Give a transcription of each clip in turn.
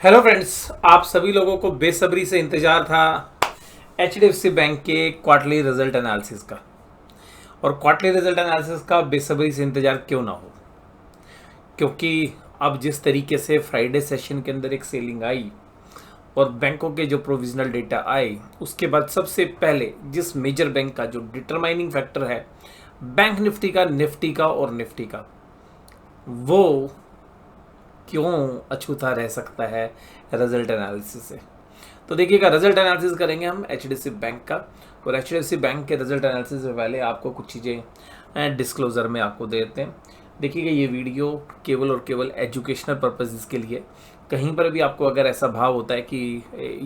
Hello friends, आप सभी लोगों को बेसब्री से इंतजार था एचडीएफसी बैंक के क्वार्टरली रिजल्ट एनालिसिस का। और क्वार्टरली रिजल्ट एनालिसिस का बेसब्री से इंतजार क्यों ना हो, क्योंकि अब जिस तरीके से फ्राइडे सेशन के अंदर एक सेलिंग आई और बैंकों के जो प्रोविजनल डेटा आए, उसके बाद सबसे पहले जिस मेजर बैंक का जो डिटरमाइनिंग फैक्टर है बैंक निफ्टी का, निफ्टी का और निफ्टी का, वो क्यों अछूता रह सकता है रिजल्ट एनालिसिस से। तो देखिएगा, रिजल्ट एनालिसिस करेंगे हम एचडीएफसी बैंक का। और एचडीएफसी बैंक के रिजल्ट एनालिसिस से पहले आपको कुछ चीज़ें डिस्क्लोज़र में आपको दे देते हैं। देखिएगा, ये वीडियो केवल और केवल एजुकेशनल पर्पसेस के लिए। कहीं पर भी आपको अगर ऐसा भाव होता है कि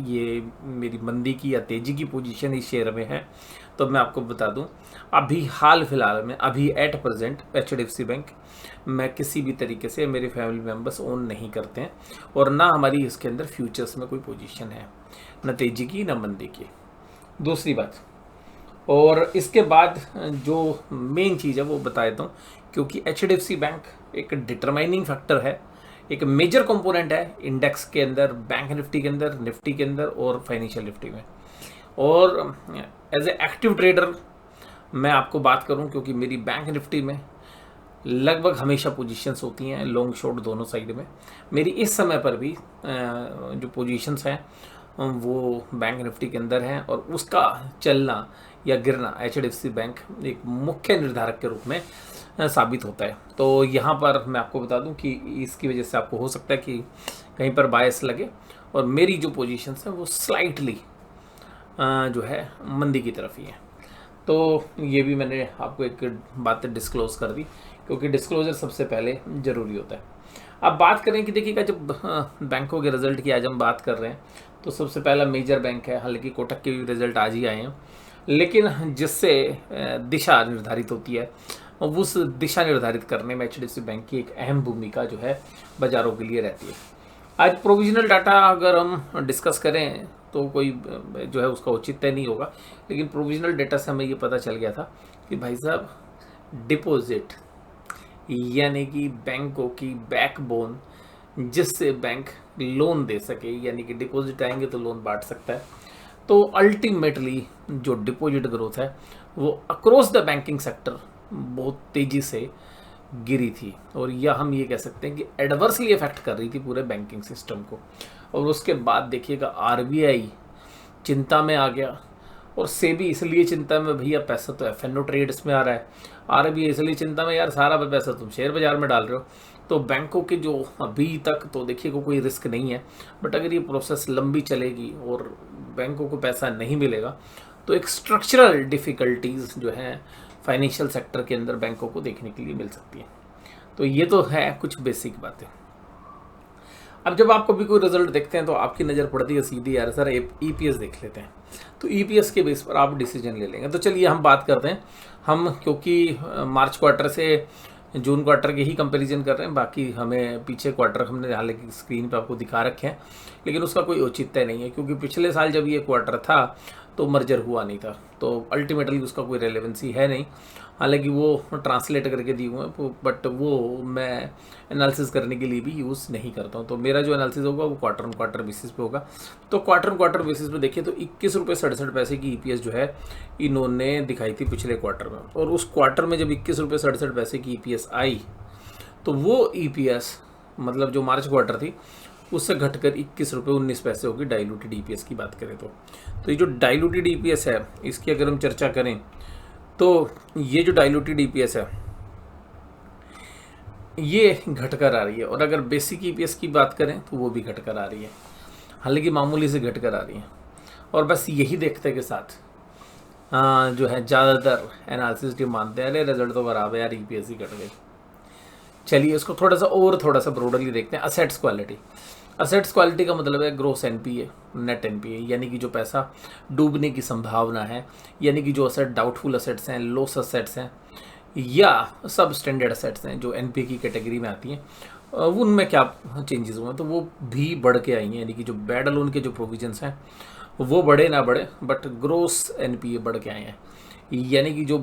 ये मेरी मंदी की या तेज़ी की पोजीशन इस शेयर में है, तो मैं आपको बता दूं, अभी हाल फिलहाल में अभी एट प्रेजेंट एचडीएफसी बैंक मैं किसी भी तरीके से मेरे फैमिली मेम्बर्स ओन नहीं करते हैं और ना हमारी इसके अंदर फ्यूचर्स में कोई पोजीशन है, न तेजी की न मंदी की। दूसरी बात, और इसके बाद जो मेन चीज़ है वो बता देता हूँ, क्योंकि एचडीएफसी बैंक एक डिटरमाइनिंग फैक्टर है, एक मेजर कंपोनेंट है इंडेक्स के अंदर, बैंक निफ्टी के अंदर, निफ्टी के अंदर और फाइनेंशियल निफ्टी में। और एज ए एक्टिव ट्रेडर मैं आपको बात करूं, क्योंकि मेरी बैंक निफ्टी में लगभग हमेशा पोजीशंस होती हैं लॉन्ग शॉर्ट दोनों साइड में। मेरी इस समय पर भी जो पोजीशंस हैं वो बैंक निफ्टी के अंदर हैं और उसका चलना या गिरना एचडीएफसी बैंक एक मुख्य निर्धारक के रूप में साबित होता है। तो यहाँ पर मैं आपको बता दूं कि इसकी वजह से आपको हो सकता है कि कहीं पर बायस लगे और मेरी जो पोजीशंस हैं वो स्लाइटली जो है मंदी की तरफ ही है। तो ये भी मैंने आपको एक बात डिस्क्लोज़ कर दी, क्योंकि डिस्क्लोजर सबसे पहले ज़रूरी होता है। अब बात करें कि देखिएगा, जब बैंकों के रिज़ल्ट की आज हम बात कर रहे हैं तो सबसे पहला मेजर बैंक है, हालांकि कोटक के भी रिज़ल्ट आज ही आए हैं, लेकिन जिससे दिशा निर्धारित होती है उस दिशा निर्धारित करने में एचडीएफसी बैंक की एक अहम भूमिका जो है बाज़ारों के लिए रहती है। आज प्रोविजनल डाटा अगर हम डिस्कस करें तो कोई जो है उसका औचित्य नहीं होगा, लेकिन प्रोविजनल डेटा से हमें ये पता चल गया था कि भाई साहब, डिपॉजिट यानी कि बैंकों की बैकबोन, जिससे बैंक लोन दे सके, यानी कि डिपॉजिट आएंगे तो लोन बांट सकता है। तो अल्टीमेटली जो डिपॉजिट ग्रोथ है वो अक्रॉस द बैंकिंग सेक्टर बहुत तेज़ी से गिरी थी, और यह हम ये कह सकते हैं कि एडवर्सली इफेक्ट कर रही थी पूरे बैंकिंग सिस्टम को। और उसके बाद देखिएगा, आरबीआई चिंता में आ गया और सेबी इसलिए चिंता में, भैया पैसा तो एफएनओ ट्रेड्स में आ रहा है। आरबीआई इसलिए चिंता में, यार सारा पैसा तुम शेयर बाजार में डाल रहे हो। तो बैंकों के जो अभी तक तो देखिएगा कोई रिस्क नहीं है, बट अगर ये प्रोसेस लंबी चलेगी और बैंकों को पैसा नहीं मिलेगा तो एक स्ट्रक्चरल डिफ़िकल्टीज़ जो हैं फाइनेंशियल सेक्टर के अंदर बैंकों को देखने के लिए मिल सकती है। तो ये तो है कुछ बेसिक बातें। अब जब आप कभी कोई रिजल्ट देखते हैं तो आपकी नज़र पड़ती है सीधी, यार सर ईपीएस देख लेते हैं, तो ईपीएस के बेस पर आप डिसीजन ले लेंगे। तो चलिए हम बात करते हैं, हम क्योंकि मार्च क्वार्टर से जून क्वार्टर के ही कंपैरिजन कर रहे हैं, बाकी हमें पीछे क्वार्टर हमने हालांकि स्क्रीन पे आपको दिखा रखे हैं, लेकिन उसका कोई औचित्य नहीं है, क्योंकि पिछले साल जब ये क्वार्टर था तो मर्जर हुआ नहीं था, तो अल्टीमेटली उसका कोई रेलेवेंसी है नहीं। हालांकि वो ट्रांसलेट करके दी हुए हैं, बट वो मैं एनालिसिस करने के लिए भी यूज़ नहीं करता हूँ। तो मेरा जो एनालिसिस होगा वो क्वार्टर ऑन क्वार्टर बेसिस पे होगा। तो क्वार्टर ऑन क्वार्टर बेसिस पे देखिए तो 21 रुपये 67 पैसे की ईपीएस जो है इन्होंने दिखाई थी पिछले क्वार्टर में, और उस क्वार्टर में जब 21 रुपये 67 पैसे की ईपीएस आई तो वो ईपीएस मतलब जो मार्च क्वार्टर थी उससे घटकर 21 रुपये 19 पैसे होगी डाइल्यूटेड ईपीएस की बात करें तो ये जो डाइल्यूटेड ईपीएस है इसकी अगर हम चर्चा करें तो ये जो डाइल्यूटेड ईपीएस है ये घटकर आ रही है, और अगर बेसिक ईपीएस की बात करें तो वो भी घटकर आ रही है, हालांकि मामूली से घटकर आ रही है। और बस यही देखते के साथ जो है ज़्यादातर एनालिसिस टीम मानते हैं अरे रिजल्ट तो खराब है यार, ईपीएस ही घट गई। चलिए इसको थोड़ा सा ब्रॉडली देखते हैं। असेट्स क्वालिटी, असेट्स क्वालिटी का मतलब है ग्रोस एनपीए, नेट एनपीए, यानी कि जो पैसा डूबने की संभावना है, यानी कि जो असेट डाउटफुल असेट्स हैं, लॉस असेट्स हैं या सब स्टैंडर्ड असेट्स हैं जो एनपीए की कैटेगरी में आती हैं, उनमें क्या चेंजेस हुए हैं, तो वो भी बढ़ के आई हैं। यानी कि जो बैड लोन के जो प्रोविजंस हैं वो बढ़े ना बढ़े, बट ग्रोस एनपीए बढ़ के आए हैं। यानी कि जो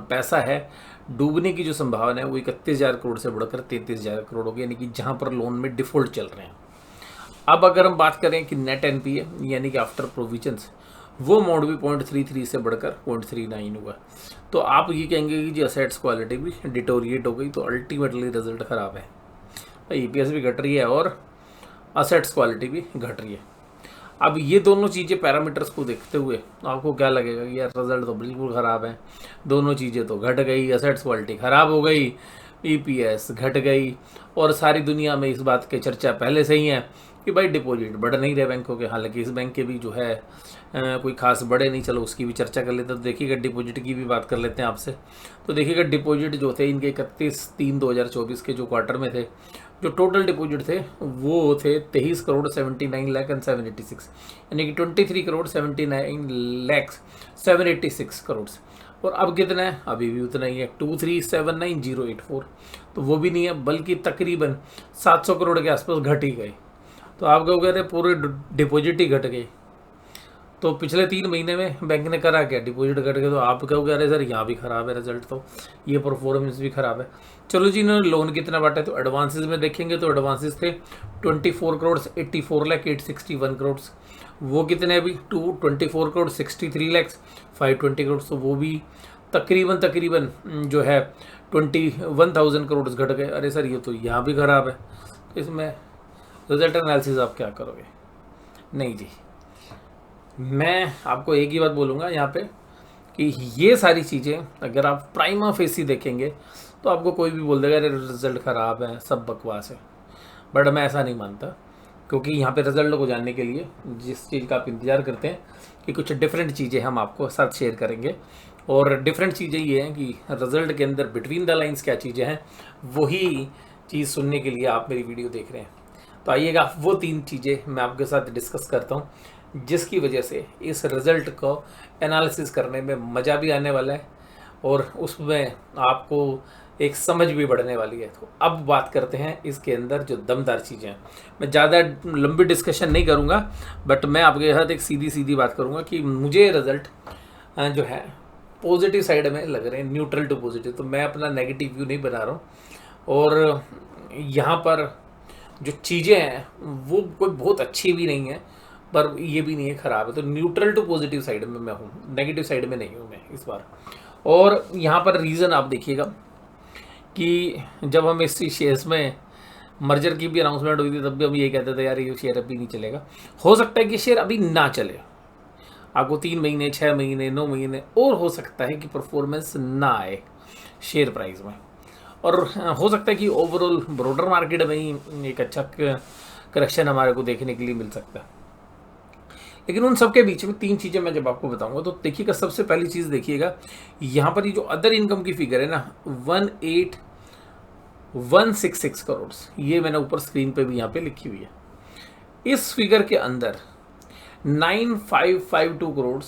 पैसा है डूबने की जो संभावना है वो 31,000 करोड़ से बढ़कर 33,000 करोड़ हो गई, यानी कि जहाँ पर लोन में डिफ़ॉल्ट चल रहे हैं। अब अगर हम बात करें कि नेट एनपीए यानी कि आफ्टर प्रोविजंस, वो अमाउंट भी 0.33 से बढ़कर 0.39 हुआ। तो आप ये कहेंगे कि जी असेट्स क्वालिटी भी डिटोरिएट हो गई, तो अल्टीमेटली रिजल्ट ख़राब है। ईपीएस भी घट रही है और असेट्स क्वालिटी भी घट रही है। अब ये दोनों चीज़ें पैरामीटर्स को देखते हुए आपको क्या लगेगा कि यार रिजल्ट तो बिल्कुल ख़राब है, दोनों चीज़ें तो घट गई, असेट्स क्वालिटी ख़राब हो गई, ईपीएस घट गई, और सारी दुनिया में इस बात की चर्चा पहले से ही है कि भाई डिपॉजिट बढ़ नहीं रहे बैंकों के। हालांकि इस बैंक के भी जो है कोई खास बढ़े नहीं, चलो उसकी भी चर्चा कर लेते हैं। तो देखिएगा डिपॉजिट की भी बात कर लेते हैं आपसे। तो देखिएगा डिपॉजिट जो थे इनके 31/3/2024 के जो क्वार्टर में थे, जो टोटल डिपॉजिट थे वो थे 23,79,786, यानी कि 23,79,786 करोड़। और अब कितना है? अभी भी उतना ही है, 23,79,084। तो वो भी नहीं है, बल्कि तकरीबन 700 करोड़ के आसपास घट ही गए। तो आप कहोगे अरे पूरे डिपॉजिट ही घट गई, तो पिछले 3 महीने में बैंक ने करा क्या? डिपॉजिट घट गए। तो आप कहोगे अरे सर यहाँ भी ख़राब है रिजल्ट, तो ये परफॉर्मेंस भी ख़राब है। चलो जी, इन्होंने लोन कितना बांटा है? तो एडवांसेस में देखेंगे तो एडवांसेस थे 24,84,841 करोड़। वो कितने अभी? 24,63,520 करोड़। तो वो भी तकरीबन जो है 21,000 करोड़ घट गए। अरे सर ये तो यहाँ भी ख़राब है, इसमें रिजल्ट एनालिसिस आप क्या करोगे? नहीं जी, मैं आपको एक ही बात बोलूँगा यहाँ पे कि ये सारी चीज़ें अगर आप प्राइमा फेसी देखेंगे तो आपको कोई भी बोल देगा अरे रिजल्ट ख़राब है, सब बकवास है। बट मैं ऐसा नहीं मानता, क्योंकि यहाँ पे रिजल्ट को जानने के लिए जिस चीज़ का आप इंतज़ार करते हैं कि कुछ डिफरेंट चीज़ें हम आपको साथ शेयर करेंगे, और डिफरेंट चीज़ें ये हैं कि रिजल्ट के अंदर बिटवीन द लाइंस क्या चीज़ें हैं, वही चीज़ सुनने के लिए आप मेरी वीडियो देख रहे हैं। तो आइएगा वो 3 चीज़ें मैं आपके साथ डिस्कस करता हूँ, जिसकी वजह से इस रिज़ल्ट को एनालिसिस करने में मज़ा भी आने वाला है और उसमें आपको एक समझ भी बढ़ने वाली है। तो अब बात करते हैं इसके अंदर जो दमदार चीज़ें हैं। मैं ज़्यादा लंबी डिस्कशन नहीं करूँगा, बट मैं आपके साथ एक सीधी सीधी बात करूँगा कि मुझे रिज़ल्ट जो है पॉजिटिव साइड में लग रहे हैं, न्यूट्रल टू पॉजिटिव। तो मैं अपना नेगेटिव व्यू नहीं बना रहा हूँ, और यहाँ पर जो चीज़ें हैं वो कोई बहुत अच्छी भी नहीं है, पर ये भी नहीं है ख़राब है। तो न्यूट्रल टू पॉजिटिव साइड में मैं हूँ, नेगेटिव साइड में नहीं हूँ मैं इस बार। और यहाँ पर रीज़न आप देखिएगा कि जब हम इस शेयर्स में मर्जर की भी अनाउंसमेंट हुई थी, तब भी हम ये कहते थे यार ये शेयर अभी नहीं चलेगा। हो सकता है कि शेयर अभी ना चले, आपको 3 महीने, 6 महीने, 9 महीने और हो सकता है कि परफॉर्मेंस ना आए शेयर प्राइस में, और हो सकता है कि ओवरऑल ब्रॉडर मार्केट में ही एक अच्छा करेक्शन हमारे को देखने के लिए मिल सकता है। लेकिन उन सबके बीच में 3 चीज़ें मैं जब आपको बताऊंगा तो देखिएगा, सबसे पहली चीज़ देखिएगा यहाँ पर ये जो अदर इनकम की फिगर है ना 18,166 करोड़, ये मैंने ऊपर स्क्रीन पे भी यहाँ पे लिखी हुई है। इस फिगर के अंदर 9,552 करोड़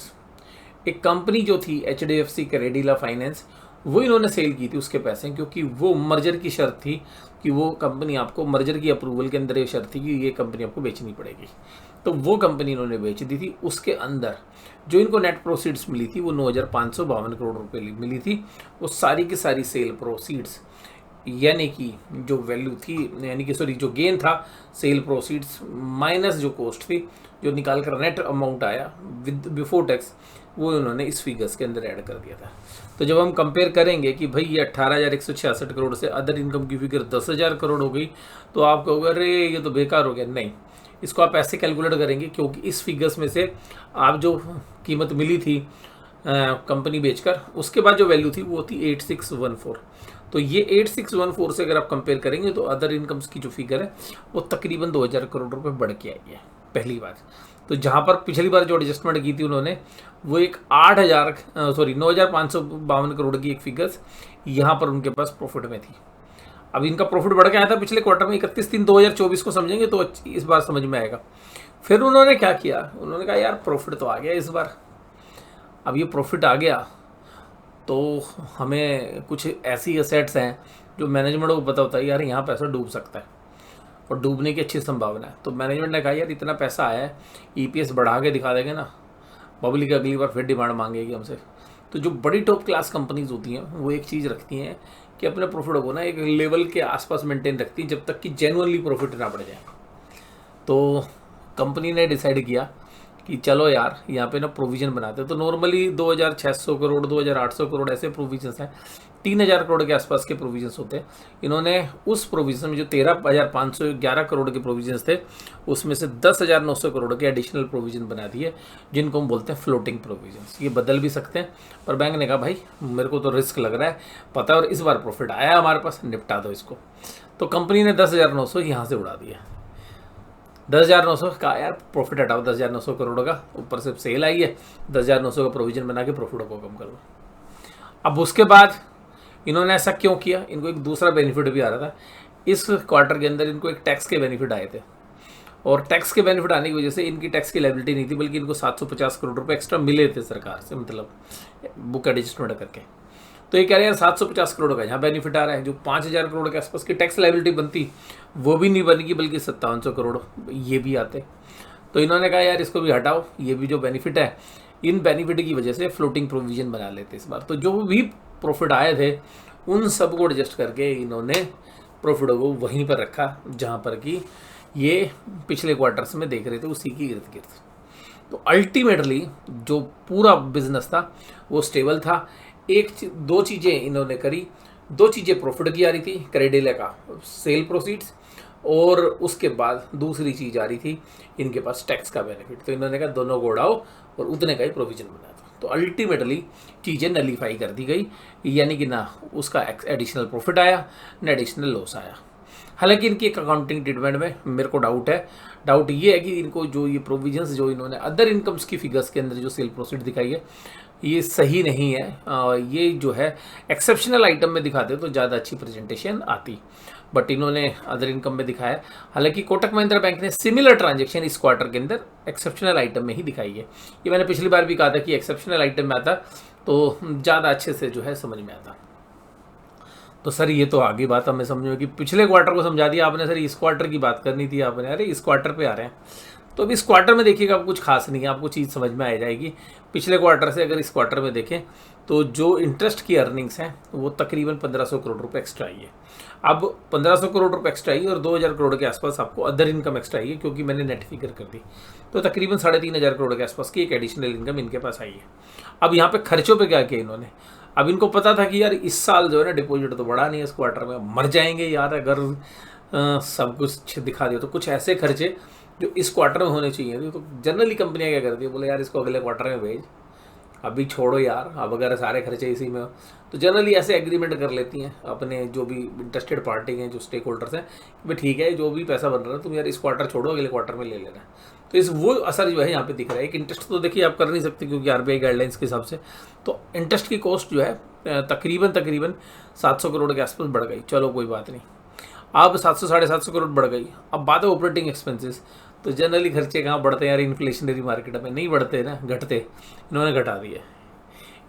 एक कंपनी जो थी HDFC कैरेडिला फाइनेंस, वो इन्होंने सेल की थी उसके पैसे, क्योंकि वो मर्जर की शर्त थी कि वो कंपनी आपको मर्जर की अप्रूवल के अंदर ये शर्त थी कि ये कंपनी आपको बेचनी पड़ेगी। तो वो कंपनी इन्होंने बेच दी थी। उसके अंदर जो इनको नेट प्रोसीड्स मिली थी वो 9,552 करोड़ रुपए मिली थी। वो सारी की सारी सेल प्रोसीड्स, यानी कि जो वैल्यू थी, यानी कि सॉरी जो गेन था सेल प्रोसीड्स माइनस जो कॉस्ट थी, जो निकाल कर नेट अमाउंट आया विद बिफोर टैक्स, वो उन्होंने इस फिगर्स के अंदर ऐड कर दिया था। तो जब हम कंपेयर करेंगे कि भाई ये 18,166 करोड़ से अदर इनकम की फिगर 10,000 करोड़ हो गई, तो आप कहोगे अरे ये तो बेकार हो गया। नहीं, इसको आप ऐसे कैलकुलेट करेंगे, क्योंकि इस फिगर्स में से आप जो कीमत मिली थी कंपनी बेचकर, उसके बाद जो वैल्यू थी वो थी 8614। तो ये 8614 से अगर आप कंपेयर करेंगे तो अदर इनकम्स की जो फिगर है वो तकरीबन 2,000 करोड़ रुपए बढ़ के आई है पहली बार। तो जहाँ पर पिछली बार जो एडजस्टमेंट की थी उन्होंने, वो एक 9,552 करोड़ की एक फिगर्स यहाँ पर उनके पास प्रॉफिट में थी। अब इनका प्रॉफिट बढ़ के आया था पिछले क्वार्टर में 31/3/2024 को समझेंगे तो इस बार समझ में आएगा। फिर उन्होंने क्या किया, उन्होंने कहा यार प्रॉफिट तो आ गया इस बार, अब ये प्रॉफिट आ गया तो हमें कुछ ऐसी एसेट्स हैं जो मैनेजमेंट को पता होता है यार यहाँ पैसा डूब सकता है और डूबने की अच्छी संभावना है। तो मैनेजमेंट ने कहा यार इतना पैसा आया है, EPS बढ़ा के दिखा देंगे ना, पब्लिक अगली बार फिर डिमांड मांगेगी हमसे। तो जो बड़ी टॉप क्लास कंपनीज होती हैं वो एक चीज़ रखती हैं कि अपने प्रॉफिट को ना एक लेवल के आसपास मेंटेन रखती हैं जब तक कि जेन्युइनली प्रॉफिट ना बढ़ जाए। तो कंपनी ने डिसाइड किया कि चलो यार यहाँ पे ना प्रोविज़न बनाते हैं। तो नॉर्मली 2600 करोड़ 2800 करोड़ ऐसे प्रोविजंस हैं, 3000 करोड़ के आसपास के प्रोविजंस होते हैं। इन्होंने उस प्रोविजन में जो 13,511 करोड़ के प्रोविजंस थे उसमें से 10,900 करोड़ के एडिशनल प्रोविजन बना दिए, जिनको हम बोलते हैं फ्लोटिंग प्रोविजंस। ये बदल भी सकते हैं, पर बैंक ने कहा भाई मेरे को तो रिस्क लग रहा है, पता है और इस बार प्रॉफिट आया हमारे पास, निपटा दो इसको। तो कंपनी ने 10,900 यहाँ से उड़ा दिया। 10,900 का यार प्रॉफिट हटाओ 10,900 करोड़ का, ऊपर से सेल आई है, 10,900 का प्रोविजन बना के प्रॉफिट को कम कर दो। अब उसके बाद इन्होंने ऐसा क्यों किया, इनको एक दूसरा बेनिफिट भी आ रहा था। इस क्वार्टर के अंदर इनको एक टैक्स के बेनिफिट आए थे, और टैक्स के बेनिफिट आने की वजह से इनकी टैक्स की लायबिलिटी नहीं थी, बल्कि इनको 750 करोड़ रुपए एक्स्ट्रा मिले थे सरकार से, मतलब बुक एडजस्टमेंट करके। तो ये कह रहे हैं यार 750 करोड़ का यहाँ बेनिफिट आ रहा है, जो 5,000 करोड़ के आसपास की टैक्स लायबिलिटी बनती वो भी नहीं बनेगी, बल्कि 5700 करोड़ ये भी आते। तो इन्होंने कहा यार इसको भी हटाओ, ये भी जो बेनिफिट है, इन बेनिफिट की वजह से फ्लोटिंग प्रोविजन बना लेते इस बार। तो जो भी प्रॉफिट आए थे उन सबको एडजस्ट करके इन्होंने प्रॉफिट को वहीं पर रखा जहाँ पर कि ये पिछले क्वार्टर्स में देख रहे थे, उसी की इर्द गिर्द। तो अल्टीमेटली जो पूरा बिजनेस था वो स्टेबल था। दो चीज़ें इन्होंने करी, दो चीज़ें प्रॉफिट की आ रही थी, क्रेडिले का सेल प्रोसीड्स, और उसके बाद दूसरी चीज़ आ रही थी इनके पास टैक्स का बेनिफिट। तो इन्होंने कहा दोनों को उड़ाओ और उतने का ही प्रोविजन बना दो। तो अल्टीमेटली चीज़ें नलीफाई कर दी गई, यानी कि ना उसका एडिशनल प्रॉफिट आया ना एडिशनल लॉस आया। हालांकि इनकी एक अकाउंटिंग ट्रीटमेंट में मेरे को डाउट ये है कि इनको जो ये प्रोविजंस जो इन्होंने अदर इनकम्स की फिगर्स के अंदर जो सेल प्रोसीड दिखाई है ये सही नहीं है। ये जो है एक्सेप्शनल आइटम में दिखाते तो ज़्यादा अच्छी प्रेजेंटेशन आती, बट इन्होंने अदर इनकम में दिखाया। हालांकि कोटक महिंद्रा बैंक ने सिमिलर ट्रांजैक्शन इस क्वार्टर के अंदर एक्सेप्शनल आइटम में ही दिखाई है। ये मैंने पिछली बार भी कहा था कि एक्सेप्शनल आइटम में आता तो ज़्यादा अच्छे से जो है समझ में आता। तो सर ये तो आगे बात हमें समझ में कि पिछले क्वार्टर को समझा दिया आपने, सर इस क्वार्टर की बात करनी थी आपने, अरे इस क्वार्टर पे आ रहे हैं। तो अब इस क्वार्टर में देखिएगा अब कुछ खास नहीं है, आपको चीज़ समझ में आ जाएगी। पिछले क्वार्टर से अगर इस क्वार्टर में देखें तो जो इंटरेस्ट की अर्निंग्स हैं वो तकरीबन 1500 करोड़ रुपए एक्स्ट्रा आई है। अब 1500 करोड़ रुपए एक्स्ट्रा आई और 2000 करोड़ के आसपास आपको अदर इनकम एक्स्ट्रा आई है, क्योंकि मैंने नेट फिगर कर दी। तो तकरीबन 3500 करोड़ के आसपास की एक एडिशनल इनकम इनके पास आई है। अब यहाँ पे खर्चों पे क्या किया इन्होंने, अब इनको पता था कि यार इस साल जो है ना डिपॉजिट तो बढ़ा नहीं है, इस क्वार्टर में मर जाएंगे यार अगर सब कुछ दिखा दिया। तो कुछ ऐसे खर्चे जो इस क्वार्टर में होने चाहिए, तो जनरली कंपनियां क्या करती है, बोले यार इसको अगले क्वार्टर में भेज, अभी छोड़ो यार, अब अगर सारे खर्चे इसी में हो तो जनरली ऐसे एग्रीमेंट कर लेती हैं अपने जो भी इंटरेस्टेड पार्टी हैं, जो स्टेक होल्डर्स हैं, कि भाई ठीक है जो भी पैसा बन रहा है तुम यार इस क्वार्टर छोड़ो, अगले क्वार्टर में ले लेना। तो इस वो असर जो है यहाँ पे दिख रहा है। एक इंटरेस्ट तो देखिए आप कर नहीं सकते क्योंकि आरबीआई गाइडलाइंस के हिसाब से, तो इंटरेस्ट की कॉस्ट जो है तकरीबन 700 करोड़ के आसपास बढ़ गई। चलो कोई बात नहीं, अब 700 750 करोड़ बढ़ गई। अब बात है ऑपरेटिंग एक्सपेंसेस, तो जनरली खर्चे कहाँ बढ़ते हैं यार, इन्फ्लेशनरी मार्केट में नहीं बढ़ते ना, घटते। इन्होंने घटा दिए,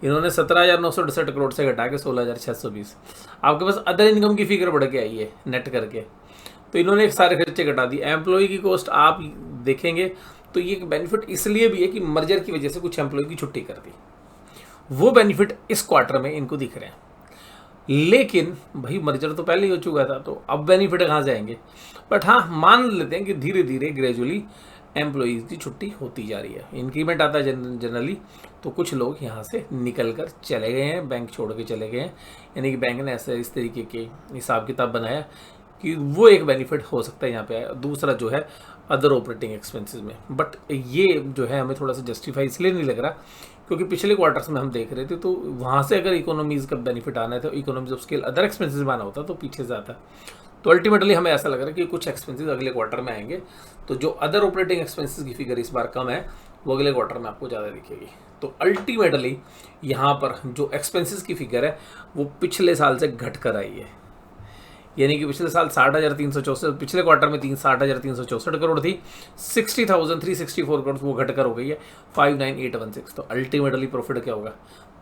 इन्होंने 17,968 करोड़ से घटा के 16,620। आपके पास अदर इनकम की फिगर बढ़ के आई है नेट करके, तो इन्होंने एक सारे खर्चे घटा दिए। एम्प्लॉय की कॉस्ट आप देखेंगे तो ये बेनिफिट इसलिए भी है कि मर्जर की वजह से कुछ एम्प्लॉय की छुट्टी कर दी, वो बेनिफिट इस क्वार्टर में इनको दिख रहे हैं। लेकिन भाई मर्जर तो पहले ही हो चुका था, तो अब बेनिफिट कहाँ से आएंगे। बट हाँ मान लेते हैं कि धीरे धीरे ग्रेजुअली एम्प्लॉयज़ की छुट्टी होती जा रही है, इंक्रीमेंट आता है जनरली, तो कुछ लोग यहाँ से निकल कर चले गए हैं, बैंक छोड़ के चले गए हैं। यानी कि बैंक ने ऐसे इस तरीके के हिसाब किताब बनाया कि वो एक बेनिफिट हो सकता है यहाँ पे आया। दूसरा जो है अदर ऑपरेटिंग एक्सपेंसेस में, बट ये जो है हमें थोड़ा सा जस्टिफाई इसलिए नहीं लग रहा क्योंकि पिछले क्वार्टर्स में हम देख रहे थे, तो वहाँ से अगर इकोनॉमीज़ का बेनिफिट आना है तो economies of scale other expenses में आना होता तो पीछे से आता। तो अल्टीमेटली हमें ऐसा लग रहा है कि कुछ एक्सपेंसेस अगले क्वार्टर में आएंगे, तो जो अदर ऑपरेटिंग एक्सपेंसेस की फिगर इस बार कम है वो अगले क्वार्टर में आपको ज़्यादा दिखेगी। तो अल्टीमेटली यहाँ पर जो एक्सपेंसेस की फिगर है वो पिछले साल से घट कर आई है। यानी कि पिछले साल 60,364, पिछले क्वार्टर में 60,364 करोड़ थी, 60,364 करोड़ वो घटकर हो गई है 59,816। तो अल्टीमेटली प्रॉफिट क्या होगा,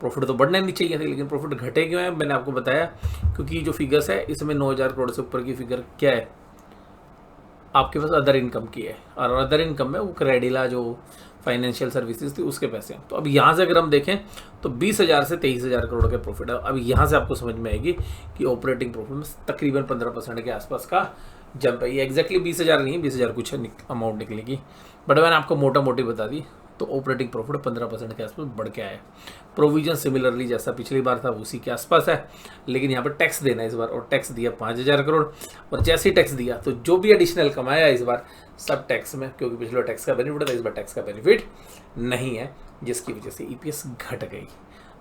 प्रॉफिट तो बढ़ने नहीं चाहिए थे, लेकिन प्रॉफिट घटे क्यों है मैंने आपको बताया, क्योंकि जो फिगर्स है इसमें 9,000 करोड़ से ऊपर की फिगर क्या है आपके पास अदर इनकम की है, और अदर इनकम में वो क्रेडिला जो फाइनेंशियल सर्विसेज थी उसके पैसे हैं। तो अब यहाँ से अगर हम देखें तो 20,000 से 23,000 करोड़ के प्रॉफिट है। अब यहाँ से आपको समझ में आएगी कि ऑपरेटिंग प्रॉफिट में तकरीबन 15% के आसपास का जंप है। ये एग्जैक्टली 20,000 नहीं है, 20,000 कुछ अमाउंट निकलेगी, बट मैंने आपको मोटा मोटी बता दी। तो ऑपरेटिंग प्रॉफिट 15% के आसपास बढ़ के आया। प्रोविजन सिमिलरली जैसा पिछली बार था उसी के आसपास है, लेकिन यहाँ पर टैक्स देना है इस बार, और टैक्स दिया 5,000 करोड़। और जैसे ही टैक्स दिया तो जो भी एडिशनल कमाया इस बार सब टैक्स में, क्योंकि पिछले बार टैक्स का बेनिफिट था, इस बार टैक्स का बेनिफिट नहीं है, जिसकी वजह से ईपीएस घट गई।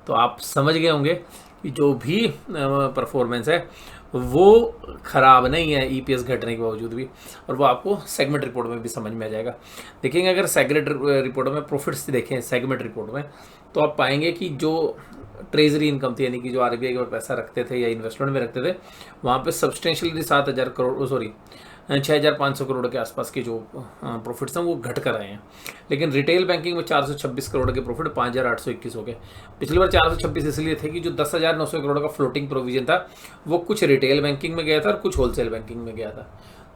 तो आप समझ गए होंगे कि जो भी परफॉर्मेंस है वो ख़राब नहीं है ईपीएस घटने के बावजूद भी, और वो आपको सेगमेंट रिपोर्ट में भी समझ में आ जाएगा। देखेंगे अगर सेगमेंट रिपोर्ट में प्रॉफिट्स देखें सेगमेंट रिपोर्ट में, तो आप पाएंगे कि जो ट्रेजरी इनकम थी, यानी कि जो आरबीआई के पैसा रखते थे या इन्वेस्टमेंट में रखते थे, वहाँ पे सब्सटेंशियली 7,000 करोड़ 6,500 करोड़ के आसपास के जो प्रॉफिट्स हैं वो घट कर आए हैं। लेकिन रिटेल बैंकिंग में 426 करोड़ के प्रॉफिट 5,821 हो गए। पिछली बार 426 इसलिए थे कि जो 10,900 करोड़ का फ्लोटिंग प्रोविजन था वो कुछ रिटेल बैंकिंग में गया था और कुछ होलसेल बैंकिंग में गया था,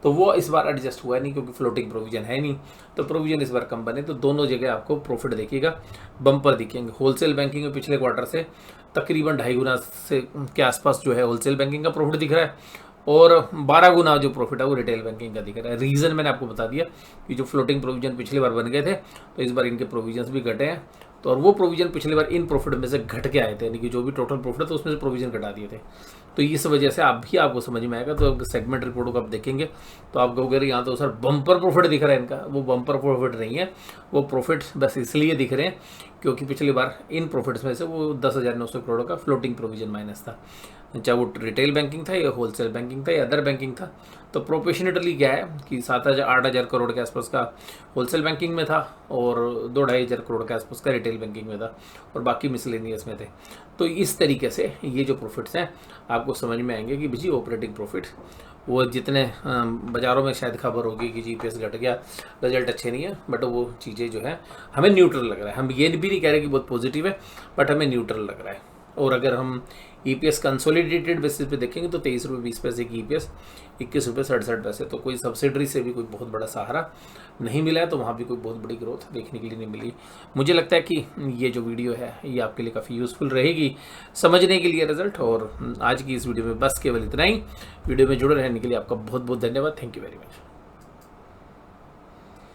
तो वो इस बार एडजस्ट हुआ नहीं, क्योंकि फ्लोटिंग प्रोविजन है नहीं, तो प्रोविजन इस बार कम बने। तो दोनों जगह आपको प्रॉफिट देखिएगा बम्पर दिखेंगे। होलसेल बैंकिंग में पिछले क्वार्टर से तकरीबन 2.5 गुना से के आसपास जो है होलसेल बैंकिंग का प्रॉफिट दिख रहा है, और 12 गुना जो प्रॉफिट है वो रिटेल बैंकिंग का दिख रहा है। रीज़न मैंने आपको बता दिया कि जो फ्लोटिंग प्रोविजन पिछली बार बन गए थे, तो इस बार इनके प्रोविजंस भी घटे हैं। तो और वो प्रोविजन पिछली बार इन प्रॉफिट में से घट के आए थे, यानी कि जो भी टोटल प्रॉफिट है तो उसमें से प्रोविजन घटा दिए थे। तो इस वजह से आपको समझ में आएगा। तो सेगमेंट रिपोर्ट को आप देखेंगे तो आप कहोगे यहाँ तो सर बम्पर प्रॉफिट दिख रहा है इनका, वो बम्पर प्रॉफिट नहीं है, वो प्रॉफिट बस इसलिए दिख रहे हैं क्योंकि पिछली बार इन प्रॉफिट्स में से वो 10,900 करोड़ का फ्लोटिंग प्रोविजन माइनस था, चाहे वो रिटेल बैंकिंग था या होलसेल बैंकिंग था या अदर बैंकिंग था। तो प्रोपोर्शनेटली क्या है कि 7,000-8,000 करोड़ के आसपास का होलसेल बैंकिंग में था और 2,500 करोड़ के आसपास का रिटेल बैंकिंग में था, और बाकी मिसलेनियस में थे। तो इस तरीके से ये जो प्रॉफिट्स हैं आपको समझ में आएंगे कि जी ऑपरेटिंग प्रॉफिट वो जितने बाज़ारों में शायद खबर होगी कि जीपीएस घट गया, रिजल्ट अच्छे नहीं है, बट वो चीज़ें जो है हमें न्यूट्रल लग रहा है। हम ये भी नहीं कह रहे कि बहुत पॉजिटिव है, बट हमें न्यूट्रल लग रहा है। और अगर हम ईपीएस कंसोलिडेटेड बेसिस पे देखेंगे तो 23 रुपये 20 पैसे की ईपीएस, 21 रुपये 67 पैसे। तो कोई सब्सिडरी से भी कोई बहुत बड़ा सहारा नहीं मिला है, तो वहाँ भी कोई बहुत बड़ी ग्रोथ देखने के लिए नहीं मिली। मुझे लगता है कि ये जो वीडियो है ये आपके लिए काफ़ी यूज़फुल रहेगी समझने के लिए रिजल्ट। और आज की इस वीडियो में बस केवल इतना ही। वीडियो में जुड़े रहने के लिए आपका बहुत बहुत धन्यवाद। Thank you very much.